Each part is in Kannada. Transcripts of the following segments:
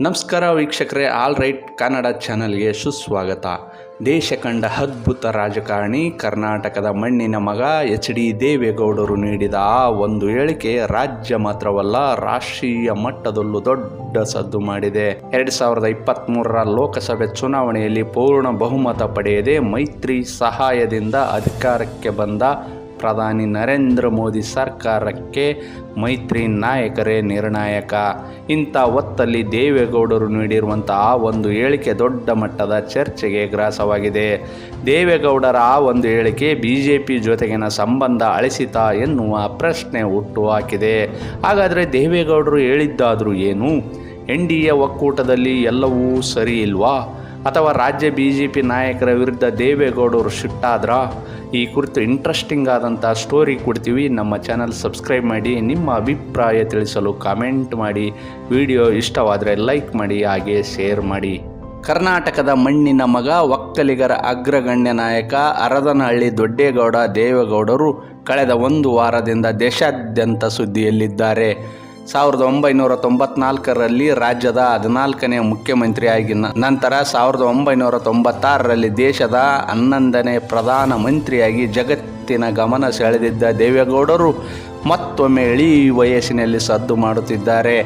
ನಮಸ್ಕಾರ ವೀಕ್ಷಕರೇ, ಆಲ್ ರೈಟ್ ಕನ್ನಡ ಚಾನಲ್ಗೆ ಸುಸ್ವಾಗತ. ದೇಶ ಕಂಡ ಅದ್ಭುತ ರಾಜಕಾರಣಿ, ಕರ್ನಾಟಕದ ಮಣ್ಣಿನ ಮಗ ಎಚ್.ಡಿ. ದೇವೇಗೌಡರು ನೀಡಿದ ಆ ಒಂದು ಹೇಳಿಕೆ ರಾಜ್ಯ ಮಾತ್ರವಲ್ಲ, ರಾಷ್ಟ್ರೀಯ ಮಟ್ಟದಲ್ಲೂ ದೊಡ್ಡ ಸದ್ದು ಮಾಡಿದೆ. 2023ರ ಲೋಕಸಭೆ ಚುನಾವಣೆಯಲ್ಲಿ ಪೂರ್ಣ ಬಹುಮತ ಪಡೆಯದೆ ಮೈತ್ರಿ ಸಹಾಯದಿಂದ ಅಧಿಕಾರಕ್ಕೆ ಬಂದ ಪ್ರಧಾನಿ ನರೇಂದ್ರ ಮೋದಿ ಸರ್ಕಾರಕ್ಕೆ ಮೈತ್ರಿ ನಾಯಕರೇ ನಿರ್ಣಾಯಕ. ಇಂಥ ಹೊತ್ತಲ್ಲಿ ದೇವೇಗೌಡರು ನೀಡಿರುವಂಥ ಆ ಒಂದು ಹೇಳಿಕೆ ದೊಡ್ಡ ಮಟ್ಟದ ಚರ್ಚೆಗೆ ಗ್ರಾಸವಾಗಿದೆ. ದೇವೇಗೌಡರ ಆ ಒಂದು ಹೇಳಿಕೆ BJP ಜೊತೆಗಿನ ಸಂಬಂಧ ಅಳಿಸಿತಾ ಎನ್ನುವ ಪ್ರಶ್ನೆ ಹುಟ್ಟು ಹಾಕಿದೆ. ಹಾಗಾದರೆ ದೇವೇಗೌಡರು ಹೇಳಿದ್ದಾದರೂ ಏನು? NDA ಒಕ್ಕೂಟದಲ್ಲಿ ಎಲ್ಲವೂ ಸರಿ ಇಲ್ವಾ? ಅಥವಾ ರಾಜ್ಯ BJP ನಾಯಕರ ವಿರುದ್ಧ ದೇವೇಗೌಡರು ಸಿಟ್ಟಾದ್ರ? ಈ ಕುರಿತು ಇಂಟ್ರೆಸ್ಟಿಂಗ್ ಆದಂಥ ಸ್ಟೋರಿ ಕೊಡ್ತೀವಿ. ನಮ್ಮ ಚಾನಲ್ ಸಬ್ಸ್ಕ್ರೈಬ್ ಮಾಡಿ, ನಿಮ್ಮ ಅಭಿಪ್ರಾಯ ತಿಳಿಸಲು ಕಾಮೆಂಟ್ ಮಾಡಿ, ವಿಡಿಯೋ ಇಷ್ಟವಾದರೆ ಲೈಕ್ ಮಾಡಿ, ಹಾಗೆ ಶೇರ್ ಮಾಡಿ. ಕರ್ನಾಟಕದ ಮಣ್ಣಿನ ಮಗ, ಒಕ್ಕಲಿಗರ ಅಗ್ರಗಣ್ಯ ನಾಯಕ ಹರದನಹಳ್ಳಿ ದೊಡ್ಡೇಗೌಡ ದೇವೇಗೌಡರು ಕಳೆದ ಒಂದು ವಾರದಿಂದ ದೇಶಾದ್ಯಂತ ಸುದ್ದಿಯಲ್ಲಿದ್ದಾರೆ. 1994ರಲ್ಲಿ ರಾಜ್ಯದ 14ನೇ ಮುಖ್ಯಮಂತ್ರಿಯಾಗಿ ನಂತರ 1996ರಲ್ಲಿ ದೇಶದ 11ನೇ ಪ್ರಧಾನ ಮಂತ್ರಿಯಾಗಿ ಜಗತ್ತಿನ ಗಮನ ಸೆಳೆದಿದ್ದ ದೇವೇಗೌಡರು ಮತ್ತೊಮ್ಮೆ ಇಳಿ ವಯಸ್ಸಿನಲ್ಲಿ ಸದ್ದು ಮಾಡುತ್ತಿದ್ದಾರೆ.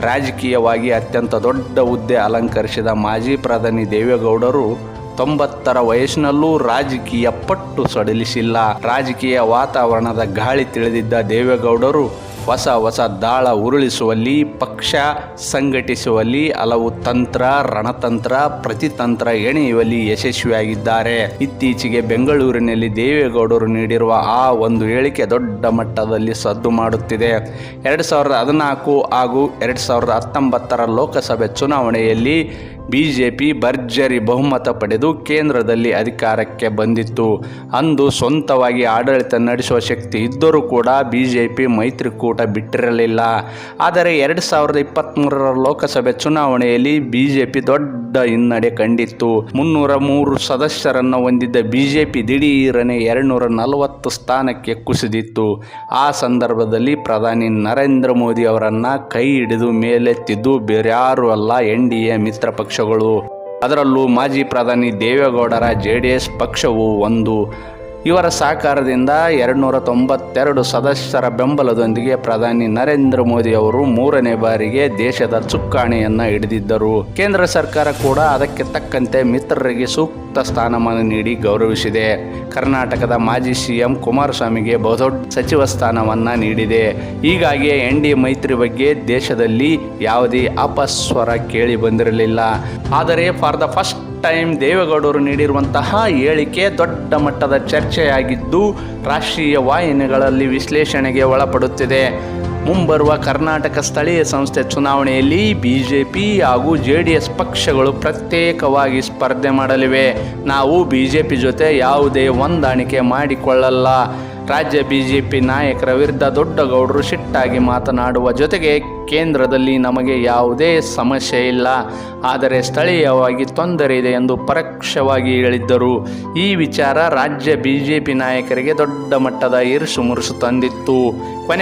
ರಾಜಕೀಯವಾಗಿ ಅತ್ಯಂತ ದೊಡ್ಡ ಹುದ್ದೆ ಅಲಂಕರಿಸಿದ ಮಾಜಿ ಪ್ರಧಾನಿ ದೇವೇಗೌಡರು 90ರ ವಯಸ್ಸಿನಲ್ಲೂ ರಾಜಕೀಯ ಪಟ್ಟು ಸಡಿಲಿಸಿಲ್ಲ. ರಾಜಕೀಯ ವಾತಾವರಣದ ಗಾಳಿ ತಿಳಿದಿದ್ದ ದೇವೇಗೌಡರು ಹೊಸ ದಾಳ ಉರುಳಿಸುವಲ್ಲಿ, ಪಕ್ಷ ಸಂಘಟಿಸುವಲ್ಲಿ, ಹಲವು ತಂತ್ರ, ರಣತಂತ್ರ, ಪ್ರತಿತಂತ್ರ ಎಣೆಯುವಲ್ಲಿ ಯಶಸ್ವಿಯಾಗಿದ್ದಾರೆ. ಇತ್ತೀಚೆಗೆ ಬೆಂಗಳೂರಿನಲ್ಲಿ ದೇವೇಗೌಡರು ನೀಡಿರುವ ಆ ಒಂದು ಹೇಳಿಕೆ ದೊಡ್ಡ ಮಟ್ಟದಲ್ಲಿ ಸದ್ದು ಮಾಡುತ್ತಿದೆ. 2014 ಹಾಗೂ 2019ರ ಲೋಕಸಭೆ ಚುನಾವಣೆಯಲ್ಲಿ BJP ಭರ್ಜರಿ ಬಹುಮತ ಪಡೆದು ಕೇಂದ್ರದಲ್ಲಿ ಅಧಿಕಾರಕ್ಕೆ ಬಂದಿತ್ತು. ಅಂದು ಸ್ವಂತವಾಗಿ ಆಡಳಿತ ನಡೆಸುವ ಶಕ್ತಿ ಇದ್ದರೂ ಕೂಡ BJP ಮೈತ್ರಿಕೂಟ ಬಿಟ್ಟಿರಲಿಲ್ಲ. ಆದರೆ 2023ರ ಲೋಕಸಭೆ ಚುನಾವಣೆಯಲ್ಲಿ BJP ದೊಡ್ಡ ಹಿನ್ನಡೆ ಕಂಡಿತ್ತು. 303 ಸದಸ್ಯರನ್ನು ಹೊಂದಿದ್ದ BJP ದಿಢೀರನೆ 240 ಸ್ಥಾನಕ್ಕೆ ಕುಸಿದಿತ್ತು. ಆ ಸಂದರ್ಭದಲ್ಲಿ ಪ್ರಧಾನಿ ನರೇಂದ್ರ ಮೋದಿ ಅವರನ್ನು ಕೈ ಹಿಡಿದು ಮೇಲೆತ್ತಿದ್ದು ಬೇರ್ಯಾರೂ ಅಲ್ಲ, NDA ಮಿತ್ರ ಪಕ್ಷಗಳು. ಅದರಲ್ಲೂ ಮಾಜಿ ಪ್ರಧಾನಿ ದೇವೇಗೌಡರ JDS ಪಕ್ಷವು ಒಂದು. ಇವರ ಸಹಕಾರದಿಂದ 292 ಸದಸ್ಯರ ಬೆಂಬಲದೊಂದಿಗೆ ಪ್ರಧಾನಿ ನರೇಂದ್ರ ಮೋದಿ ಅವರು 3ನೇ ಬಾರಿಗೆ ದೇಶದ ಚುಕ್ಕಾಣಿಯನ್ನು ಹಿಡಿದಿದ್ದರು. ಕೇಂದ್ರ ಸರ್ಕಾರ ಕೂಡ ಅದಕ್ಕೆ ತಕ್ಕಂತೆ ಮಿತ್ರರಿಗೆ ಸೂಕ್ತ ಸ್ಥಾನಮಾನ ನೀಡಿ ಗೌರವಿಸಿದೆ. ಕರ್ನಾಟಕದ ಮಾಜಿ CM ಕುಮಾರಸ್ವಾಮಿಗೆ ಬಹುದೊಡ್ಡ ಸಚಿವ ಸ್ಥಾನವನ್ನು ನೀಡಿದೆ. ಹೀಗಾಗಿ NDA ಮೈತ್ರಿ ಬಗ್ಗೆ ದೇಶದಲ್ಲಿ ಯಾವುದೇ ಅಪಸ್ವರ ಕೇಳಿ ಬಂದಿರಲಿಲ್ಲ. ಆದರೆ ಫಾರ್ ದ ಫಸ್ಟ್ ಟೈಮ್ ದೇವೇಗೌಡರು ನೀಡಿರುವಂತಹ ಹೇಳಿಕೆ ದೊಡ್ಡ ಮಟ್ಟದ ಚರ್ಚೆಯಾಗಿದ್ದು ರಾಷ್ಟ್ರೀಯ ವಾಹಿನಿಗಳಲ್ಲಿ ವಿಶ್ಲೇಷಣೆಗೆ ಒಳಪಡುತ್ತಿದೆ. ಮುಂಬರುವ ಕರ್ನಾಟಕ ಸ್ಥಳೀಯ ಸಂಸ್ಥೆ ಚುನಾವಣೆಯಲ್ಲಿ BJP ಹಾಗೂ JDS ಪಕ್ಷಗಳು ಪ್ರತ್ಯೇಕವಾಗಿ ಸ್ಪರ್ಧೆ ಮಾಡಲಿವೆ. ನಾವು BJP ಜೊತೆ ಯಾವುದೇ ಹೊಂದಾಣಿಕೆ ಮಾಡಿಕೊಳ್ಳಲ್ಲ. ರಾಜ್ಯ BJP ನಾಯಕರ ವಿರುದ್ಧ ದೊಡ್ಡಗೌಡರು ಸಿಟ್ಟಾಗಿ ಮಾತನಾಡುವ ಜೊತೆಗೆ ಕೇಂದ್ರದಲ್ಲಿ ನಮಗೆ ಯಾವುದೇ ಸಮಸ್ಯೆ ಇಲ್ಲ, ಆದರೆ ಸ್ಥಳೀಯವಾಗಿ ತೊಂದರೆ ಇದೆ ಎಂದು ಪರೋಕ್ಷವಾಗಿ ಹೇಳಿದ್ದರು. ಈ ವಿಚಾರ ರಾಜ್ಯ BJP ನಾಯಕರಿಗೆ ದೊಡ್ಡ ಮಟ್ಟದ ಇರಿಸು ಮುರುಸು ತಂದಿತ್ತು.